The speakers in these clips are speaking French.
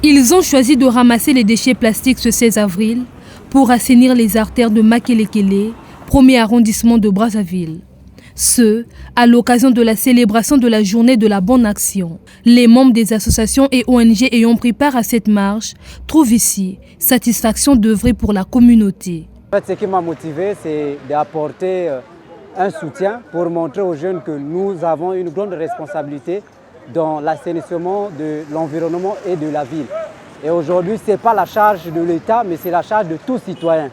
Ils ont choisi de ramasser les déchets plastiques ce 16 avril pour assainir les artères de Makelekele, premier arrondissement de Brazzaville. Ce, à l'occasion de la célébration de la journée de la bonne action. Les membres des associations et ONG ayant pris part à cette marche trouvent ici satisfaction d'œuvrer pour la communauté. En fait, ce qui m'a motivé, c'est d'apporter un soutien pour montrer aux jeunes que nous avons une grande responsabilité dans l'assainissement de l'environnement et de la ville. Et aujourd'hui, ce n'est pas la charge de l'État, mais c'est la charge de tout citoyen.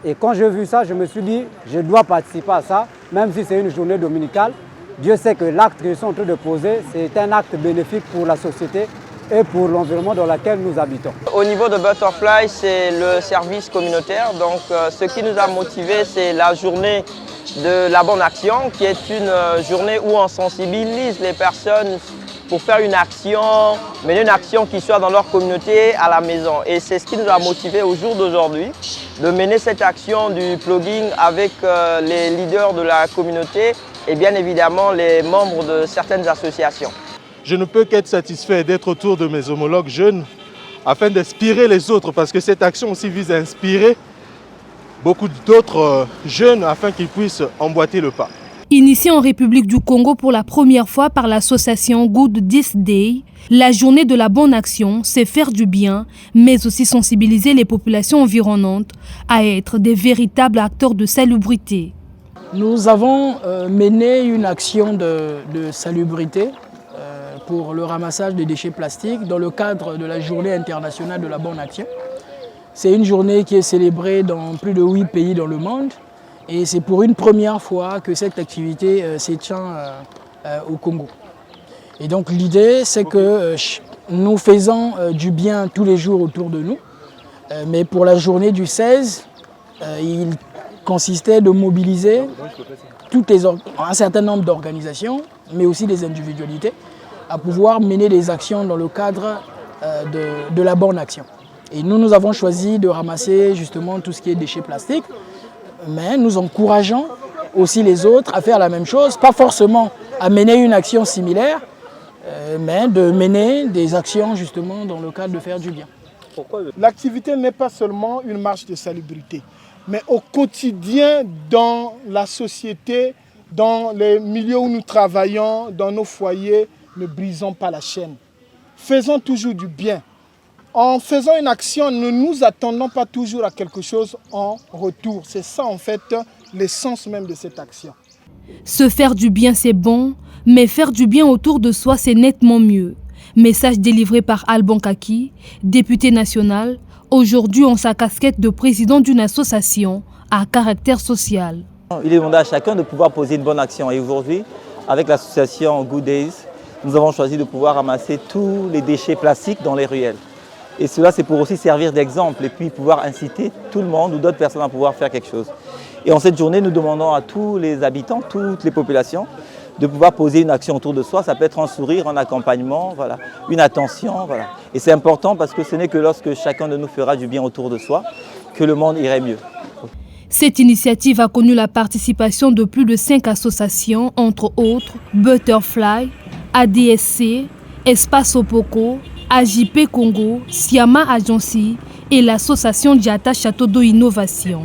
Et quand j'ai vu ça, je me suis dit, je dois participer à ça, même si c'est une journée dominicale. Dieu sait que l'acte que je suis en train de poser, c'est un acte bénéfique pour la société et pour l'environnement dans lequel nous habitons. Au niveau de Butterfly, c'est le service communautaire. Donc, ce qui nous a motivés, c'est la journée de la bonne action, qui est une journée où on sensibilise les personnes pour faire une action, mener une action qui soit dans leur communauté à la maison. Et c'est ce qui nous a motivés au jour d'aujourd'hui, de mener cette action du plugging avec les leaders de la communauté et bien évidemment les membres de certaines associations. Je ne peux qu'être satisfait d'être autour de mes homologues jeunes afin d'inspirer les autres, parce que cette action aussi vise à inspirer beaucoup d'autres jeunes afin qu'ils puissent emboîter le pas. Initiée en République du Congo pour la première fois par l'association Good This Day, la journée de la bonne action, c'est faire du bien, mais aussi sensibiliser les populations environnantes à être des véritables acteurs de salubrité. Nous avons mené une action de salubrité pour le ramassage des déchets plastiques dans le cadre de la Journée internationale de la bonne action. C'est une journée qui est célébrée dans plus de 8 pays dans le monde. Et c'est pour une première fois que cette activité s'étend au Congo. Et donc l'idée, c'est que nous faisons du bien tous les jours autour de nous. Mais pour la journée du 16, il consistait de mobiliser un certain nombre d'organisations, mais aussi des individualités, à pouvoir mener des actions dans le cadre de la bonne action. Et nous avons choisi de ramasser justement tout ce qui est déchets plastiques, mais nous encourageons aussi les autres à faire la même chose, pas forcément à mener une action similaire, mais de mener des actions justement dans le cadre de faire du bien. L'activité n'est pas seulement une marche de salubrité, mais au quotidien dans la société, dans les milieux où nous travaillons, dans nos foyers, ne brisons pas la chaîne. Faisons toujours du bien. En faisant une action, ne nous attendons pas toujours à quelque chose en retour. C'est ça en fait l'essence même de cette action. Se faire du bien, c'est bon, mais faire du bien autour de soi, c'est nettement mieux. Message délivré par Alban Kaki, député national, aujourd'hui en sa casquette de président d'une association à caractère social. Il est demandé à chacun de pouvoir poser une bonne action. Et aujourd'hui, avec l'association Good Days, nous avons choisi de pouvoir ramasser tous les déchets plastiques dans les ruelles. Et cela, c'est pour aussi servir d'exemple et puis pouvoir inciter tout le monde ou d'autres personnes à pouvoir faire quelque chose. Et en cette journée, nous demandons à tous les habitants, toutes les populations, de pouvoir poser une action autour de soi. Ça peut être un sourire, un accompagnement, voilà, une attention. Voilà. Et c'est important parce que ce n'est que lorsque chacun de nous fera du bien autour de soi que le monde irait mieux. Cette initiative a connu la participation de plus de 5 associations, entre autres Butterfly, ADSC, Espace Opoko, AJP Congo, Siama Agency et l'association Diata Château d'eau Innovation.